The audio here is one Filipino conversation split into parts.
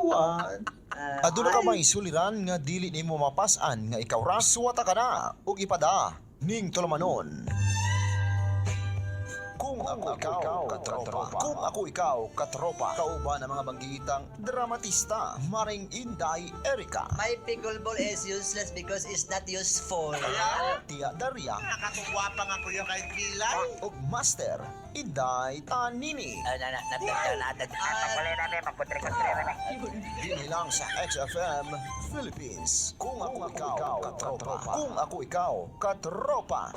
kuan. Aduna ka may suliran nga dili nimo mapasan nga ikaw ra suwata ka na ug ipada ning tulumanon. Kung ako ikaw, katropa. Kung ako ikaw, katropa. Kauban ang mga banggitang dramatista, Maring Inday Erika. My pickleball is useless because it's not useful. Tia Daria. Nakatuwa pa nga ko yung kay Kilay. Ug Master Inday Tanini. Dini lang sa XFM Philippines. Kung ako ikaw, katropa. Kung ako ikaw, katropa.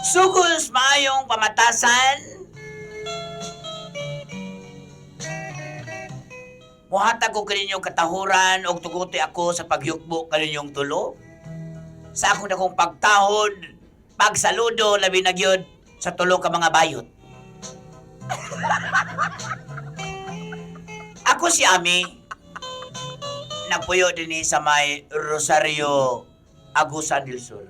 Sugos maayong pamatasan. Muhatag ko kaninyong katahuran o tuguti ako sa pagyukbo kaninyong tulo. Sa akong akong pagtahod, pagsaludo, labi na gyud sa tulo ka mga bayot. Ako si Ami. Nagpuyo din sa may Rosario, Agusan del Sur.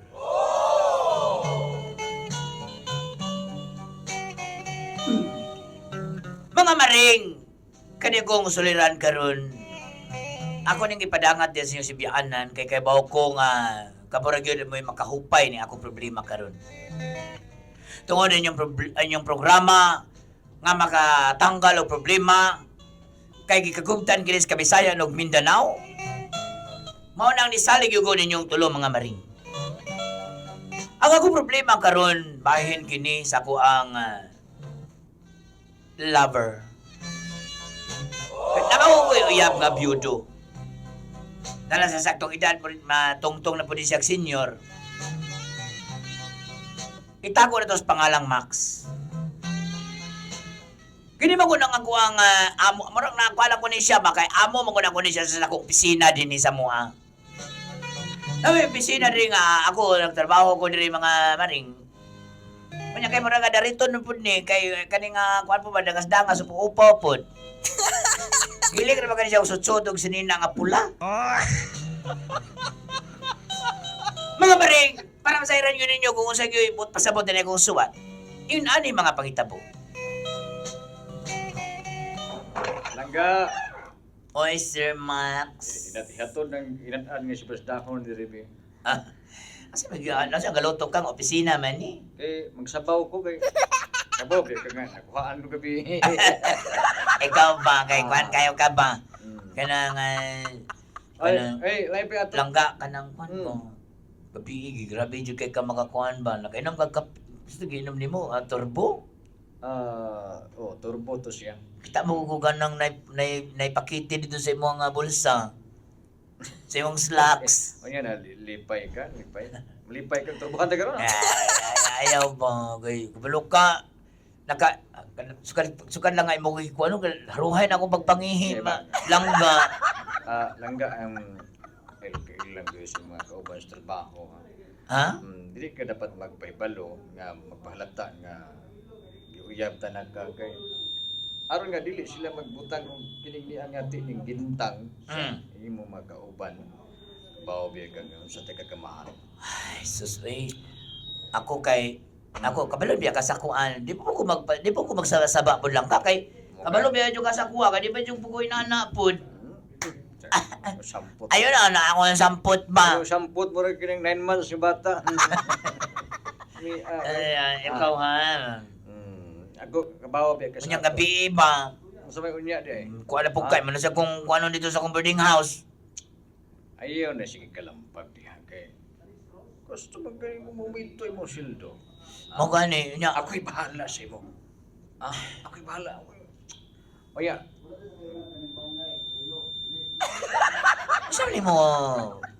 Mga maring, kani kong suliran karon. Ako ning ipadangat din sa inyong sibiyaanan kay bawo ko nga kapurag yun mo makahupay ni akong problema karon. Tungod inyong programa nga makatanggal og problema kay gikagubtan kini sa Kabisayan ug Mindanao. Mao nang nisalig yugo ninyong tulo mga maring. Ang akong problema karon bahin kini sa ako ang lover. Nakaw ko uyab nga byudo. Dala sa saktong edad, matungtong na po siya senior. Itago na to sa pangalang Max. Kini mo ko nang ako ang amo, marang nakuha ko ni siya ba, kay amo mo ko na ko ni siya sa akong opisina din sa mua. Nawi, opisina rin nga, ako nagtrabaho ko din mga maring. Kanya kay marang darito nun po ni, kay kaning kuhan po ba, dagas-dangas, upo-upo po. Giling na ba siya usot-sotog sinina nga pula? Mga maring, para masairan yun ninyo kung usag yung pasabot na kong suwat, yun ani mga pangitabo. Langga. Oy, Sir Max. Ihatod ng inataan nga si Basdakon di Ribi. Kasi nasa galotok kang opisina man eh. Eh, magsabaw ko kay... Sabaw kay ka nga, nakuhaan ko gabi. Ikaw ba, kay Kwan, kayo ka ba? Kanang, Ay, live ato. langga ka ng Kwan ko. Gabi, grabe dyan kay ka makakuhan ba? Nakainom ka gusto ginom ni mo, turbo? Turbo to siya. Kita mo kukugan ng naipakiti dito sa imong bulsa. Sa imong slacks. O yan na, lipay ka. Lipay ka, turbohan na gano'n. Ayaw ba, kay kabalo ka. Sukan lang ay mo ko ano, haruhay na akong pagpangihim. Langga. Langga ang ilang ko sa mga kauban sa trabaho. Ha? Dili ka dapat magpahibalo nga magpahalata nga giuyab tanan ka kay aron nga dili sila magbutang og kining ni ang ati ning gintang sa imo magkauban. Bawo biya ka nga sa tagakamahan. Ay, sus, ako kabalo biya ka sa kuan. Di po ko magsasaba po lang ka kay kabalo biya jud ka sa kuha kay di ba jud pugoy na anak pod. Sampot. Ayun na ako ng sampot ba. Yung sampot mo rin kining 9 months yung bata. Ikaw ha. Ako, kabawa biya kasi. Unyang gabi ba? Sa may unya di ay. Kuha na po kay, manasa kung ano dito sa boarding house. Ayaw na sige kalampag diha kay. Gusto magaling mo mumito mo sildo. Mo gani, nya Ako'y bahala sa imo. Ako'y bahala. O ya. sabi mo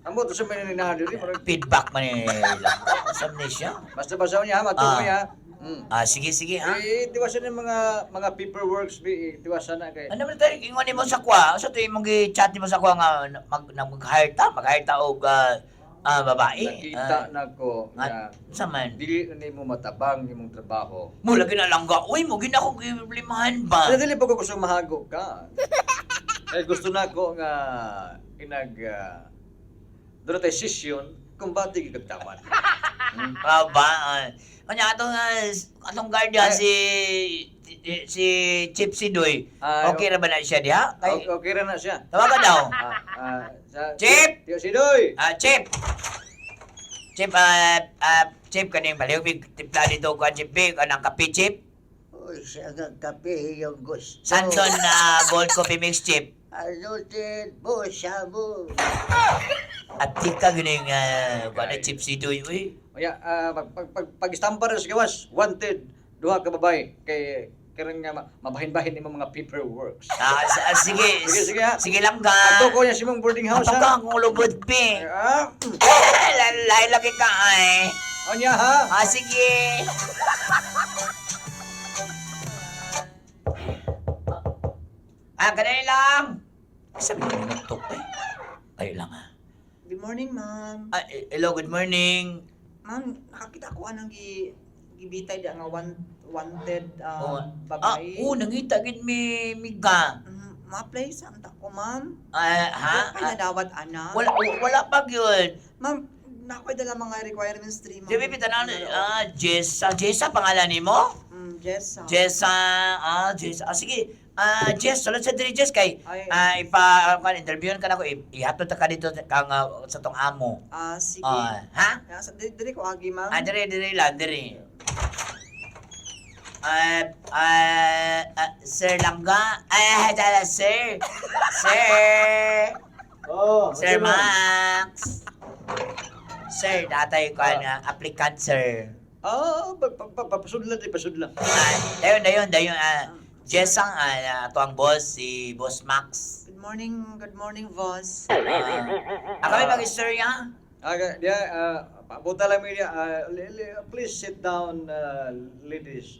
Amo to sa may ninahado di parang feedback man ni lang. Sabi ni siya. basta basa niya matuloy niya. Sige ha. Tiwasan ng mga paperworks bi tiwasan na kay. Ano man tayo ingon mo sa kwa? Sa tuwing mag-chat mo sa kwa nga mag-hire ta og babae. Nakita na ko nga sa man. dili na nimo matabang imong trabaho. Mula ginalangga. Uy, mo gina ko problemahan ba? Pero dili pa ko gusto mahago ka. Gusto na ko nga doon tayo session kung ba't di kagtaman. Ba? Kanya atong guardia si Chip Sidoy. Ah, Okay ra ba na siya diha? Kay Okay ra na siya. tawagan daw. Chip! Tiyo Sidoy! Chip. Chip kaning baliw big tipla dito ko Chip big anang kape Chip. Uy, siya nga kape yung gusto. Santon na gold coffee mix Chip. Ano din mo, sabo. At tika gining kuan Chip Sidoy uy. Oya, pag-istampa rin sa gawas, wanted, duha ka babae, kay karang nga mabahin-bahin ni mga paperwork. Sige. Sige, ha. Sige lang ga. Ato ko niya si mong boarding house, ha? Apaka kung lubod pi. Lalay lagi ka ay. Onya, ha? Sige. Ganun lang. Sabi mo naman to eh. Kayo lang ah. Good morning, ma'am. Hello, good morning. Ma'am, nakakita ko anang gibitay di nga wanted babae. Nangita gid mi ka. Ma-play saan ta ko, ma'am? Ha? Ay, nadawat, ana. Wala pa yun. Ma'am, nakoy dala mga requirements 3, ma'am. Di ba pitanan, Jessa pangalan ni mo? Jessa. Jessa. Sige. Jess, sulod sa diri Jess kay Ay. interviewin ka na ko ihatod ta ka dito kang sa tong amo. Sige. Ha? Dili ko agi, ma'am. Diri lang, diri. Sir Langga. Sir. Oh, Sir Max. Sir, datay ko na applicant, sir. Pasudlan, pasudlan. Dayon. Jessang, ito ang boss, si Boss Max. Good morning, boss. Ako may mag-istorya? Papunta lang mo niya, please sit down, ladies.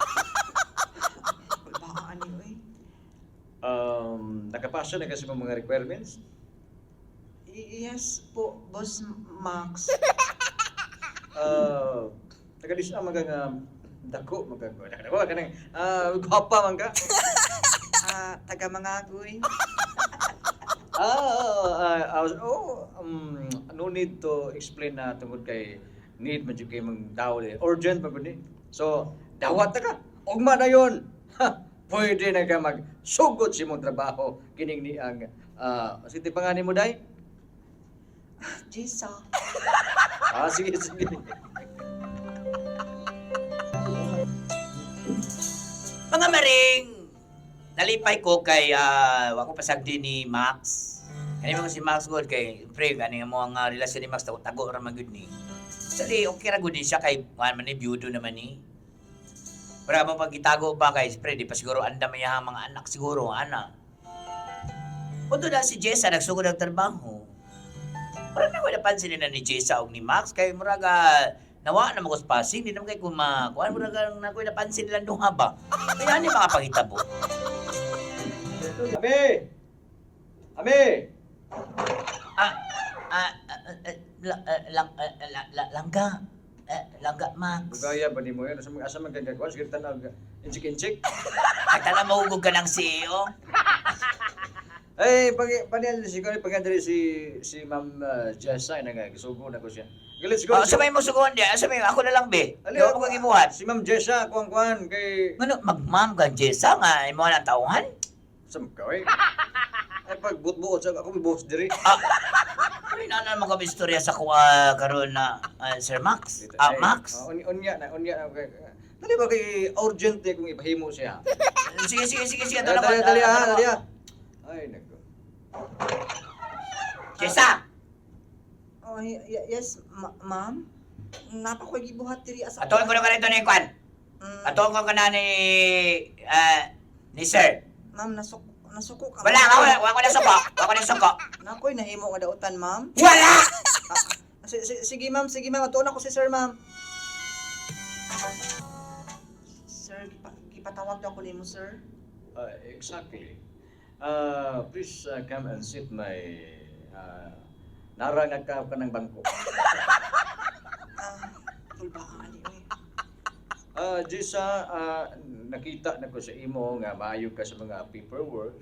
Baka ano eh. Nakapasa na kasi mga requirements? Yes po, Boss Max. Tagadis na dako ka nang gwapa man ka. Taga Mangagoy. No need to explain na tungod kay need man jud kay mang daw urgent pa gud ni. So, dawat ta ka. Ugma na yon. Pwede na ka magsugod si mong trabaho kining ni ang sige pangani mo day. Jessa. Sige. Mga maring, nalipay ko kay, wako pasagdi ni Max. Ano mo si Max God kay, pre, ano mo ang relasyon ni Max, tago ra magud ni. Sali, okay ra gud ni siya kay, man ni, biyudo naman ni. Para mo pag itago ba kay, pre, di pa siguro anda may mga anak siguro, ana. Punto na si Jessa, nagsugod ng trabaho. Parang na napansin na ni Jessa o ni Max, kay muraga, nawa na magos passing, di naman kayo kumakuan, muraga napansin nilang duha ba? Kaya ni mga pangitabo. Ame! Langga, Max. Bugaya ba ni mo yan? Asa man gagawin? Sige, tanag, inchik-inchik. Kala mahugog ka ng CEO. Ay, pag-andali si Ma'am Jessa, nagsugo na ko siya. Galit siguro. Sabay mo sugon diya, sabay ako na lang be. Di ako kagibuhat. Si Ma'am Jessa, kuwan kay... Ano, magmam ka, Jessa nga, imo ng tauhan? Saan ka, eh? Ay, pag buot-buot sa ako, may buhos diri. Ay, nanan mo kami istorya sa kuha karon na Sir Max? Max? Unya na. Dali ba kay urgent niya kung ipahimo siya? Sige. Dali. Ay, nako. Jessa! Oh, yes, ma'am. Napa ko gibuhat diri asa. Atuon ko na kanito ni Kwan. Atuon ko na ni Sir. Ma'am, nasuko ka. Wala ko na suko. Nakoy nahimo nga dautan, ma'am. Wala! Sige, ma'am. Atuon ako si Sir, ma'am. Sir, gipatawag ako nimo, sir. Exactly. Please come and sit my narangag ka ng bangko. Tulbaan ani oy. Jessa, nakita na ko sa imo nga maayo ka sa mga paperwork.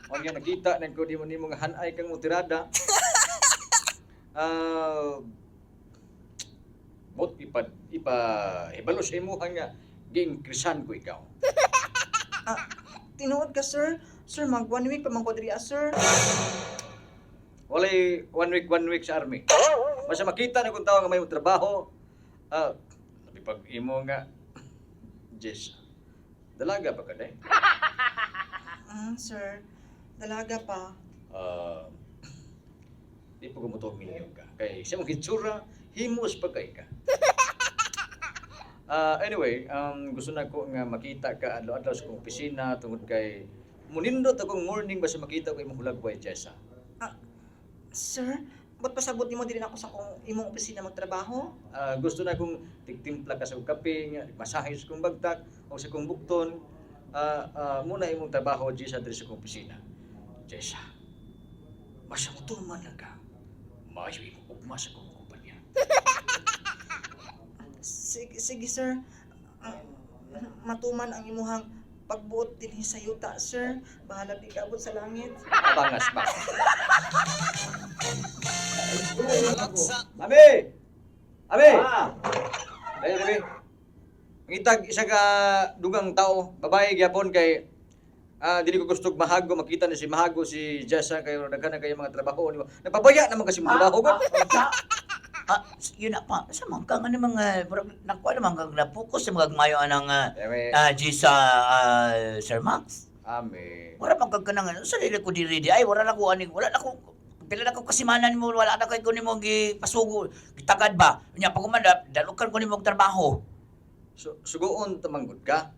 O nga nakita na ko di mo nimo nga hanay kang utirada. ibalo sa imo nga gi-increasean ko ikaw. Tinuod ka, sir. Sir, mag 1 week pa man ko diri, sir. Walay 1 week sa army. Basta makita na kung tao nga may trabaho, pag imo nga, Jess, dalaga pa ka day? Sir, dalaga pa. Di po kumutog minyo ka. Kay siya mong hitsura, himos pa kay ka. Anyway, gusto na ko nga makita ka adlaw-adlaw sa kong opisina tungod kay munindot akong morning basta makita ko imong hulagway, Jessa. Sir, ba't pasabot nimo diri ako sa kong imong opisina magtrabaho? Gusto na kong tigtimpla ka sa kong kape, nga masahe sa kong bagtak o sa kong bukton. Muna imong trabaho Jessa diri sa kong opisina. Jessa, masamutuman lang ka. Maayo imong ugma sa kong kumpanya. Sige, sir. Matuman ang imuhang pagbuot dinhi sa yuta, sir. Bahala di kaabot sa langit. Abangas ba? Abi! Abi! Dali, dali. Ngitag isa ka dugang tao, babae gyapon kay dili ko gusto mahago, makita ni si mahago si Jessa kay daghan na kay mga trabaho nimo. Napabaya naman kasi mga trabaho ko. Yun na pa. Sa mga kang ano mga, nakuha naman kang na-focus sa mga mayo anang G sa Sir Max. Ame. Wala pang kagkanang, sarili ko diri di. Ay, wala na ko, wala na ko, pila na ko kasimanan mo, wala na kay ko ni mo gipasugo, gitagad ba? Nya pag kumanda, dalukan ko ni mo trabaho. Sugoon tamanggod ka.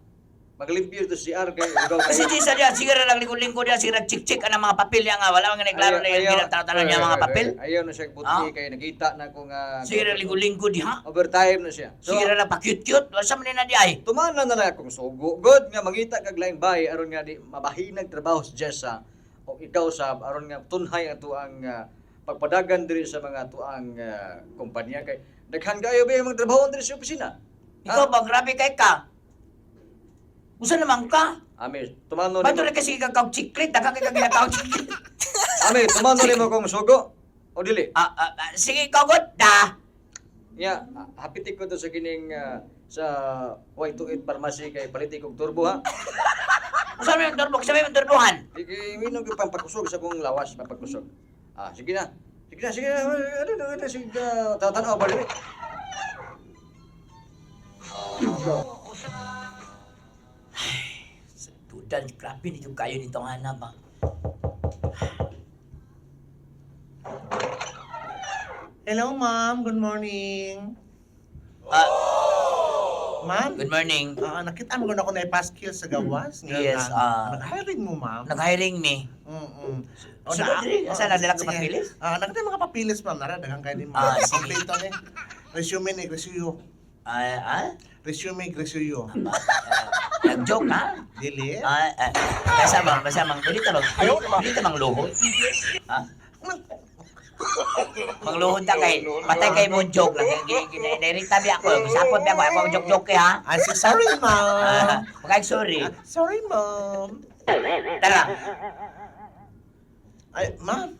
Maglimpyo to si R kay ikaw. Kasi Gisa diya, sige lang lingkod-lingkod diya, sige nag-chik-chik ang mga papel niya nga, wala nga naglaro na yung ginatatanan niya mga papel. Ayaw na siya puti kay nakita na ko nga. Sige lang lingkod-lingkod diha. Overtime na siya. Sige lang pa-cute-cute, wala sa manina di ay. Tumana na akong sugo. Good nga mangita kag laing bay aron nga di mabahinag trabaho si Jessa o ikaw sab aron nga tunhay ato ang pagpadagan diri sa mga tuang kumpanya kay daghan kayo ba yung mga trabaho diri sa opisina. Ikaw ba grabe kay ka? Usa naman ka? Ame, tumano Ba't ni rin kasi kakaw chiklit? Dagang kay kagilakaw chiklit. Ame, tumano ni mo kong sugo. O dili. Sige, kagod da. Ya, hapitik ko to sa kining sa Y28 pharmacy kay paliti kog turbo ha. Usa mo yung turbo? Usa mo yung turbohan? Sige, minog yung pampakusog sa kong lawas, pampakusog. Sige na. Sige na. Ano, sige na. Tatanaw ba dili? Dudan, grabe nito kayo nitong hanap ha. Hello, ma'am. Good morning. Ma'am? Good morning. Nakita mo na ako na i-pass-kill sa gawas. Yes, Nag-hiring mo, ma'am. Nag-hiring me. Sunod rin, saan nagdala ka papilis? Nakita yung mga papilis, ma'am. Daghang kayo din mo. Sige. Kompleto ni. Resume ni Gresuyo. Resume Gresuyo. Nag-joke na? Dili? Basta ulit mang luhod. Mangluhod ta kay, patay kay mo joke lang. Nairintabi ako. Sapot ba ako joke-joke ha? Sorry, ma'am. Sorry. Sorry, ma'am. Tara. Ay, ma'am.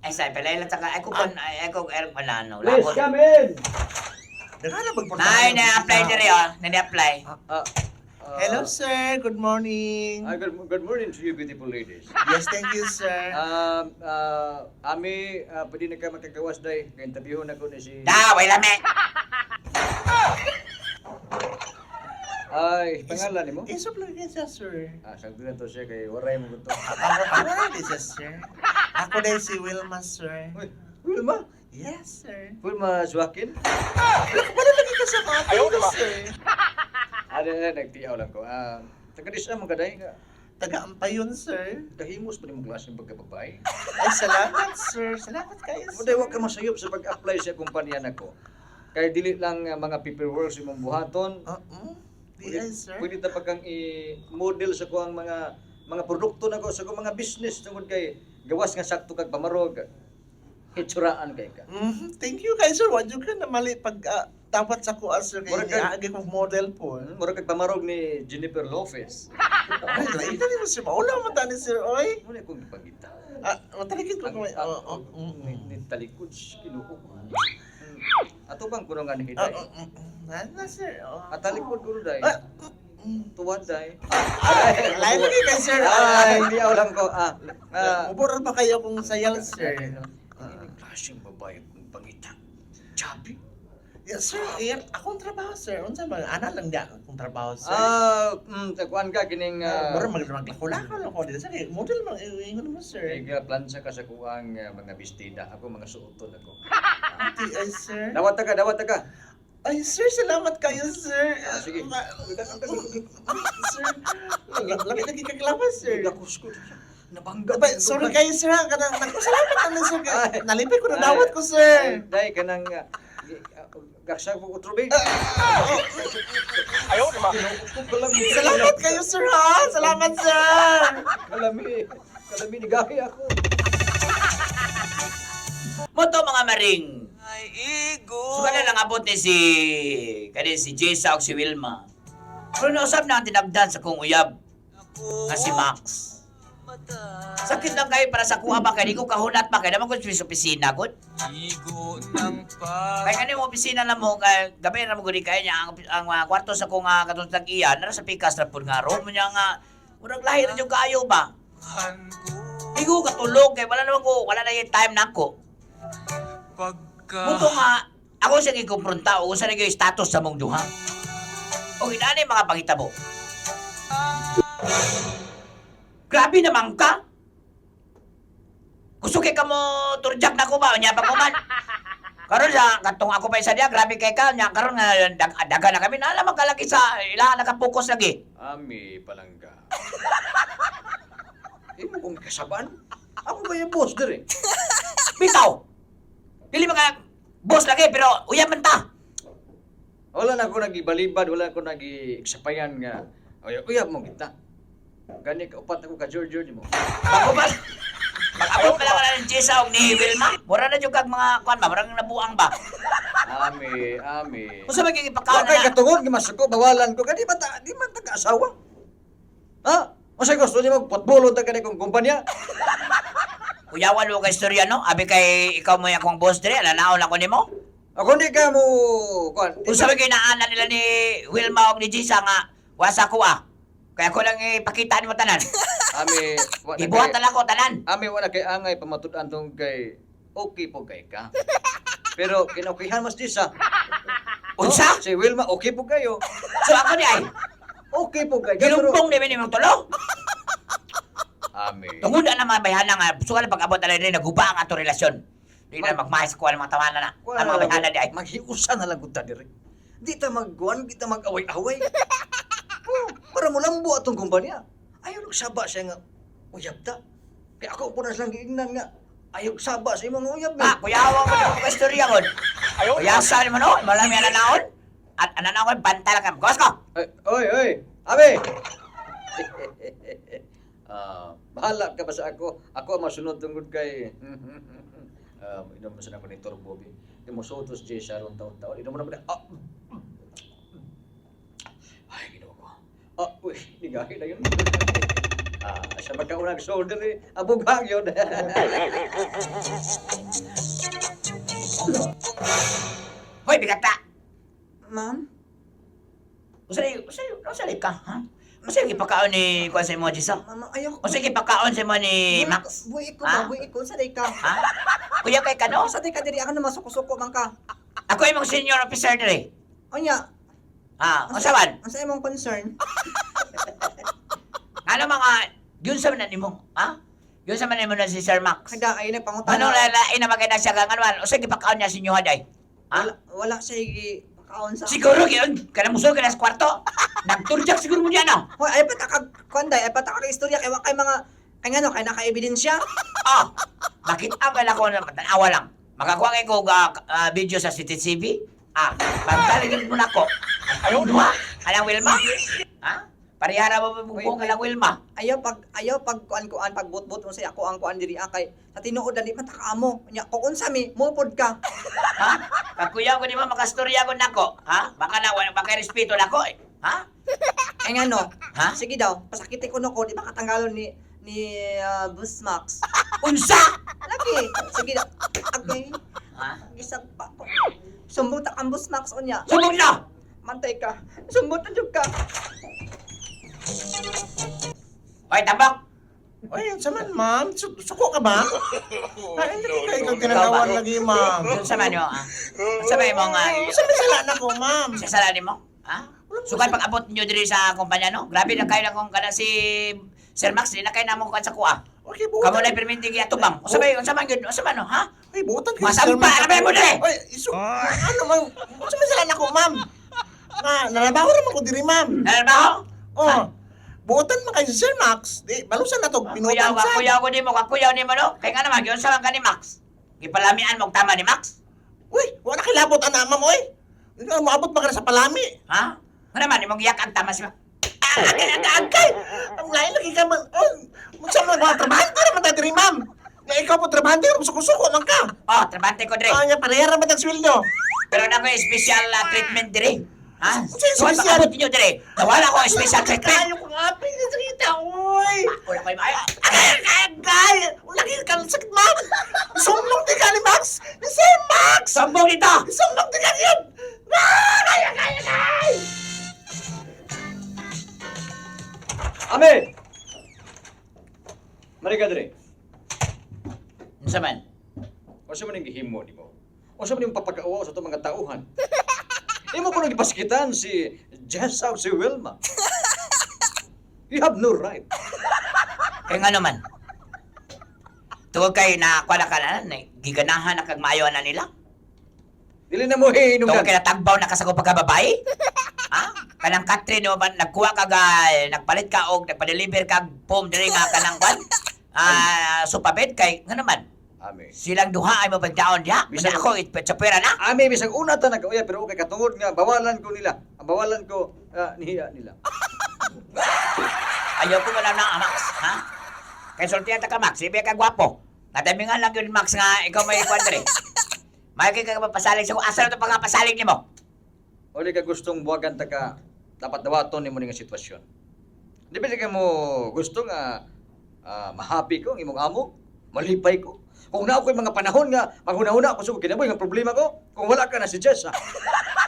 Ay, say, palay lang saka. Ay, ko, ano, Please come in. Daghan na magportahan. Nay, na-apply diri oh. Na-apply. Hello, sir. Good morning. Good morning to you beautiful ladies. Yes, thank you, sir. Ami, pwede na ka magkagawas day. Ka-interview na ko ni si... Wait lang, me. Ay, pangalan ni mo? Isuplan niya siya, sir. Sagdo na to siya kay waray mo ko to. Ako din siya, sir. Ako din si Wilma, sir. Uy, Wilma? Yes, sir. Wilma Joaquin? Wala lagi ka sa mga pino, sir. Nagtiyaw lang ko. Taga-dis na mo kaday ka. Taga-ampay yun, sir. Kahimos pa ni mong klase ng pagkababay. Ay, salamat, sir. Salamat kayo, sir. Muday, huwag ka masayop sa pag-apply sa kumpanya na ko. Kaya dili lang mga paperwork sa imong buhaton. Di ay, sir. Pwede ta pagkang i-model sa ko ang mga produkto na ko sa ko mga business tungod kay gawas nga sakto kag pamarog. Itsuraan kay ka. Thank you, guys, sir. Wadyo ka na mali pag tapat sa kuha, sir. Kaya Murag ka- niaagi kong model po. Mura kag pamarog ni Jennifer Lopez. Ay, lain na mo, sir. Maula mo tani, sir. Oy. Muna kong ipagita. Matalikid ko kung may... Ni talikod, kinuko. Ato ba bang kuno nga ni Hiday? Na, sir. At talikod ko day. Ah, Tuwad day. Lain lagi kay sir. Hindi ako lang ko. Uburan pa kayo kung sayaw, sir. Ini klaseng babae kung pangita. Chubby. Yes, sir. Akong trabaho, sir. Unsa ba? Ana lang di akong trabaho, sir. Takuan ka kining Mura maglako-lako lang ko dito. Sir, model mang ingon mo, sir. plansa ka sa kuang mga bestida. Ako mga suoton ako. Ay, sir. Dawat ka. Ay, sir, salamat kayo, sir. Sige. Sir, lagi kaklapas, sir. Gakus ko. Nabangga. Sorry kayo, sir. Salamat naman, sir. Nalipay ko na dawat ko, sir. Day kanang gaksa ko utrobe. Salamat kayo, sir, ha? Salamat, sir. Kalami ni gahi ako. Moto mga maring. Suka na lang abot ni si Jessa o si Wilma. Pero nausap na ang tinagdan sa kong uyab nga si Max. Sakit lang kayo para sa kuha ba kaya di ko kahunat pa kaya naman ko sa opisina ko. Kaya kanina mo opisina na mo kaya gabi na mo gudi kaya niya ang kwarto sa kong katong tag-iyan nara sa pikas na po nga room niya nga murag lahi na yung kaayo ba. Igo katulog kaya wala na yung time na ako. Muto nga, ako siya gikumpronta o sa naging status sa mong duha. O inani mga pangitabo. Grabe naman ka. Gusto kay ka mo turjak na ko ba? Nya pa ko man. Karon sa katong ako pa isa diya, grabe kay ka. Nya karon nga daga na kami. Nala magkalaki sa ila nakapokus lagi. Ami palangga. Imo kong kasaban? Ako ba yung boss dire? Bitaw. Dili mga boss lagi pero uyab man ta. Wala na ako nagibalibad, wala ako nagi-eksapayan nga. Uyab mo kita. Gani ka upat ako ka George mo. Pag-upat. Pag-abot pa lang ng Jessa o ni Wilma. Mura na yung kag mga kwan ba? Marang nabuang ba? Ami. Kung sa magiging pagkaon Kaya na katungod gimasuko bawalan ko kani ba di man taga-asawa? Ha? O sa gusto ni magputbolo ta kani kong kumpanya? Kuyawan mo ka istorya, no? Abi kay ikaw mo yung akong boss dire, alanaon ako ni mo. Ako di ka mo kuan. Kung sabi kayo naanan nila ni Wilma o ni Jessa nga, wasa ko ah. Kaya ko lang ipakita ni mo tanan. Ami Ibuhat na lang ko tanan. Ami wala kay angay pamatud-an tong kay okay po kay ka. Pero kinakuhan mas Jessa. Unsa? Si Wilma okay po kayo. So ako ni ay, Okay po kayo. gilumpong ni ni mong tulo. Ami. Tungod na naman bayhana nga, sugal pag-abot na rin, naguba ang ato relasyon. Di na magmahis ko ang mga tawanan na. Ang mga bayhana di ay. Maghiusan na lang gud ta diri. Di ta magguan, di ta mag-away-away. Para mo lambo atong kumpanya. Ayaw nagsaba siya nga uyab ta. Kaya ako po na silang giingnan nga. Ayaw saba sa imong uyab. Ah, kuyawa mo na mga istorya ko. Kuyasa mo no, malami ananaon. At ananaon, banta lang kami. Gawas ko! Oy! Abi! Bahala ka ba sa ako? Ako ang masunod tungod kay... inom mo sa ako ni Turbo. Di mo sotos Jessa ron taon-taon. Inom mo na ba? Ay, ginawa ko. Uy, nigahi na yun. Siya magkaunang shoulder eh. Abughang yun. Hoy, bigata! Ma'am? Usali ka, ha? Usali ipakaon ni Kuan sa mo, Jessa? Mama, ayoko. Usali ipakaon sa mo ni Max? Buhi ko Ha? ba? Buhi ko. Saday ka. Ha? Kuya kay kano? Saday ka diri. Ako na masuko-suko man ka. Ako yung mga senior officer dire. Onya, Ha? Ang saban? ang sa imong concern? Ano mga... Yun sa manan mo, ha? Yun sa manan mo na si Sir Max. Kada ay nagpangutana. Ano lalain na maganda siya kang ano? Usali ipakaon niya si Nyuha day. Ha? Wala siya kaon sa... Siguro yun, kana muso ka na sa kwarto. Nagturjak siguro mo diyan, no? Hoy, ay patakag konday, ay patakag istorya kay wa kay mga kay ngano kay naka-ebidensya. Ah, nakita ko lang ko na tanawa lang. Makakuha kay ko video sa CCTV. Pagdaligin mo na ko. Ayaw duha. Alang Wilma? Ha? Parihara mo mo ka lang Wilma. Ayaw pag kuan pag bot-bot mo say ako ang kuan diri kay sa tinuod dali man takaamo. Nya kung unsa mi mupod ka. Ha? Kakuya ko di ba makastorya ko nako. Ha? Baka na wala baka respeto nako. Ha? Kay ngano? Ha? Sige daw, pasakiti ko nako di ba katanggalon ni Boss Max. Unsa? Lagi. Sige daw. Okay. Ha? Isang pa ko. Sumbong ta kang Boss Max unya. Subong na! Mantay ka. Sumbong ta jud ka. Hoy, tabak! Ay, sa man, ma'am. Suko ka ba? Hindi ko kayo tinagawan lagi, ma'am. Doon sa man mo, ha? Sa man mo nga, Sabi sala na ko, ma'am. sa salanin mo, ha? Sukan pag-abot nyo diri sa kumpanya, no? Grabe na kayo na kung kada si Sir Max, di na kayo na mo kan sa kuha. Okay, Kamu butan. na perminti kaya tubang. O sabay, yun, no, ha? Ay, butan kayo. Masampa, ano ba mo dali? Ay, ano, ma'am? Sabi sala na ko, ma'am. Narabaho naman ko diri, ma'am. Nalabaho? Oh, butan man kayo si Sir Max. Di, balusan na to, pinutan sa. Kuyaw ko di mo, kakuyaw ni mo, no? Kaya nga naman, yun sa ka ni Max. Ipalamian mo tama ni Max. Uy, wala kilabot ana, ma'am, oy. Hindi ka maabot pa ka na sa palami. Ha? Ano naman, imong giyak ang tama si Max. Agay! Ang lain lagi ka man. Oh, magsama mga trabahante naman tayo diri, ma'am. Nga ikaw po trabahante, suko-suko lang ka. Oh, trabante ko diri. Nga, pareha naman ang sweldo. Pero na ko yung special treatment diri. Ha? Ano yung Suwan special? pag-abot ninyo diri. Nawala ko yung special treatment. Ayaw ko nga, pinasakita, oy. Wala ko yung maayo. Agay! Lagi ka ng sakit, ma'am. Sumlong di ka ni Max. Ni Sir Max! Sambong dito! Sumlong di ka niyan. Ay! Ame! Mari ka diri. Ano sa man? O sa man yung gihimo ni mo? O sa man yung papag-awa sa itong mga tauhan? Imo ko nang ipasikitan si Jessa o si Wilma. You have no right. Kaya nga naman. Tungkol kayo na kwala ka na, giganahan na kag maayo na nila. Dili na mo Tungkol hinungdan. kayo na tagbaw na kasako pagkababae. Ha? Kanang Catherine mo ba, nagkuha ka nagpalit ka o nagpa-deliver kag pom diri nga kanang kwan? Supabed kay, nga naman. Ame. Silang duha ay mapagdaon diha. Bisa Bisag- ako, sa pera na. Ame, bisag una ta nagkauya, pero okay katungod nga, bawalan ko nila. Ang bawalan ko, nihiya nila. Ayaw ko wala na, Max. Ha? Kaya sultihan ta ka, Max. Ibi ka gwapo. Natamingan lang yun, Max, nga ikaw may kwadre. May ka mapasalig sa ko. Asa na ito pang pasalig ni mo? O di ka gustong buwagan ta ka, dapat dawaton ni mo nga sitwasyon. Di ba ka mo gusto nga mahappy ko, ang imong amo, malipay ko. Kung na ako'y mga panahon nga, maghuna-huna ako sa kinaboy nga problema ko, kung wala ka na si Jessa.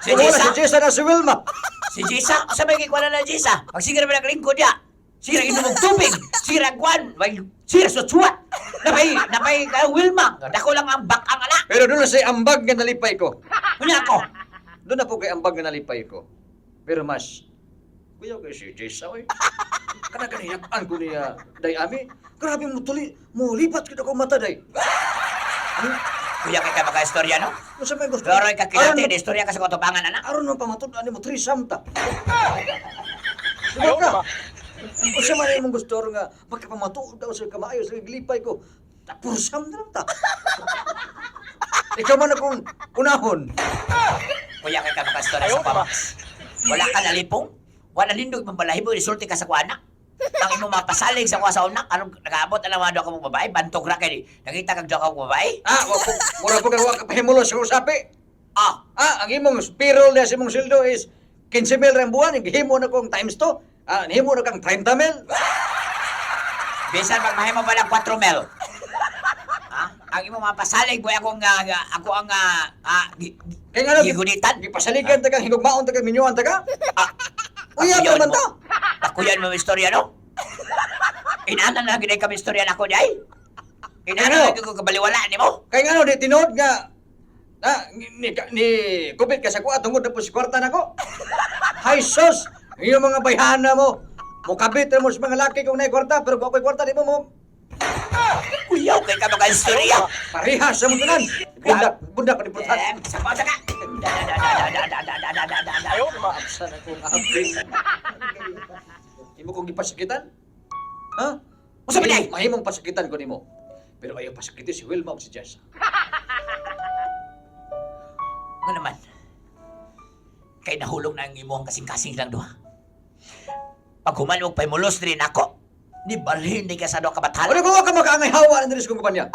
Si Kung wala Jessa? si Jessa na si Wilma. Si Jisa? Asa may kikwala na Jisa? Pag sigira ba naglingkod ya? Sira inumog tubig, sira kwan, sira sutsua. Napay ka Wilma. Dako lang ang bak ang anak. Pero doon na si ambag nga nalipay ko. Kunya ako. Doon na po kay ambag nga nalipay ko. Pero mas, kuya ko si Jessa, oy. Kanaganayakan ko niya, day ami. Grabe mo tuli, mo lipat kita ko mata, day. Kuya kay ka maka-istorya, no? Ano sa may gusto? Pero kakilate, na istorya ka sa katubangan, anak. Aron mo pamatod, ano mo, trisamta. Diba ka? O siya man yung gusto rin nga, magkapamatuod daw sa kamaayo, sa glipay ko. Tapursam na lang ta. Ikaw man akong unahon. Kuya kay ka maka-istorya sa Pamax. Wala ka nalipong? Wala lindog mong balahibo, isulti ka sa kuana. Ang imo mapasalig sa kuha sa unak, anong nag-aabot na naman ako mong babae, bantog ra kay nakita kag jowa kong babae. Mura po kang kapahimulo sa usapi. Ah, Ang imong payroll na sa imong sildo is 15,000 rin buwan, himo na kong times 2. Himo na kang 30,000. bisan magmahimo ba ng 4 mil? Ha? Ang imo mapasalig boy ako ang Kaya nga gigunitan. gipasaligan ta kang higugmaon ta kang minyuan ta ka. Uya Takuyan naman mo. ta. Takuyan mo ang istorya, no? Inanan na ginay kami istorya na ako, di ay? Ano? Inanan na ko kabaliwala ni mo? Kaya nga no, di tinood nga, ni kubit ka sa kuha, tungod na po si kwarta na ko. Hay sus, yung mga bayhana mo, mukabit na mo sa mga laki kung na kwarta, pero kung ako'y kwarta, di mo Kuyaw kay ka mga istorya. parihas sa muntunan. Bunda ka ni Prutan. Sa pa ka. Ayaw, maapsan akong abing. Imo kong gipasakitan? Ha? Usa ba day? Mahimong pasakitan ko nimo. Pero ayaw pasakiti si Wilma o si Jessa. Ano naman? Kay nahulog na ang imo ang kasing-kasing lang duha. Pag humanog pa'y mulos rin ako, di balhin di ka sa doon kabathala. Ano ko ka makaangay hawa ng diris kong kumpanya?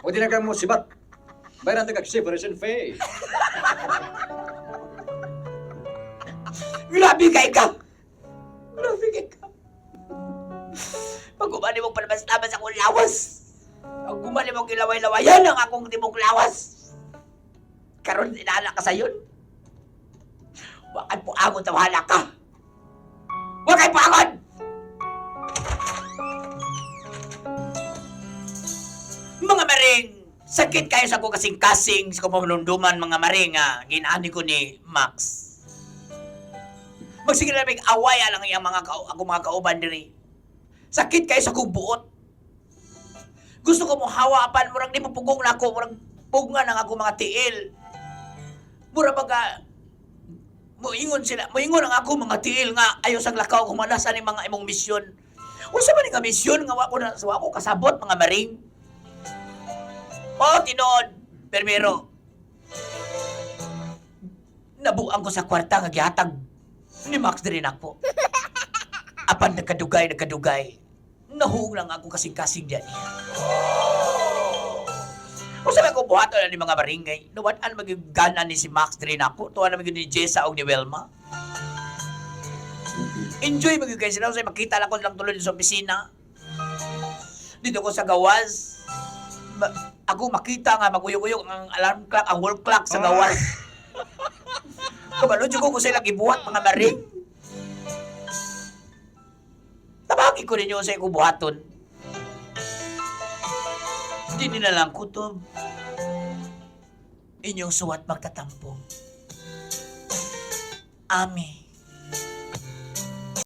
O di na kang mo sibat. Bayaran ta kag separation fee. Grabe kay ka! Grabe kay ka! Pag umali mong palabas-labas akong lawas, pag umali mong ilaway-lawayan ang akong timong lawas, karon inana ka sayon. Wakay po amon tawhala ka. Wakay po amon! Mga maring, sakit kayo sa ko kasing-kasing sa kumamanunduman mga maring ginani ko ni Max. Magsige na may awaya lang yung ako mga kauban diri. Sakit kayo sa kong buot. Gusto ko mo hawapan, murang di mo pugong na ako, murang pugngan ang ako mga tiil. Mura baga, moingon ang ako mga tiil nga, ayaw sang lakaw kung manasan ni mga imong misyon. Usa man nga misyon nga wako kasabot mga maring. O, tinood, permero. Nabuang ko sa kwarta nga gihatag ni Max din ako. Apan nagkadugay. Nahuog lang ako kasing-kasing diyan niya. Kung sabi ko, buhato na ni mga maringay, nawaan magigana ni si Max din ako, tuwa na magiging ni Jessa o ni Welma. Enjoy magiging sila, so makita lang ko lang tuloy sa opisina. Dito ko sa gawas, ako makita nga maguyog-uyog ang alarm clock, ang wall clock sa gawas. Kabalo ko sila gibuhat mga maring. Tabagi ko ninyo sa ikong buhaton. Hindi na lang kutob. Inyong suwat magtatampo. Ami.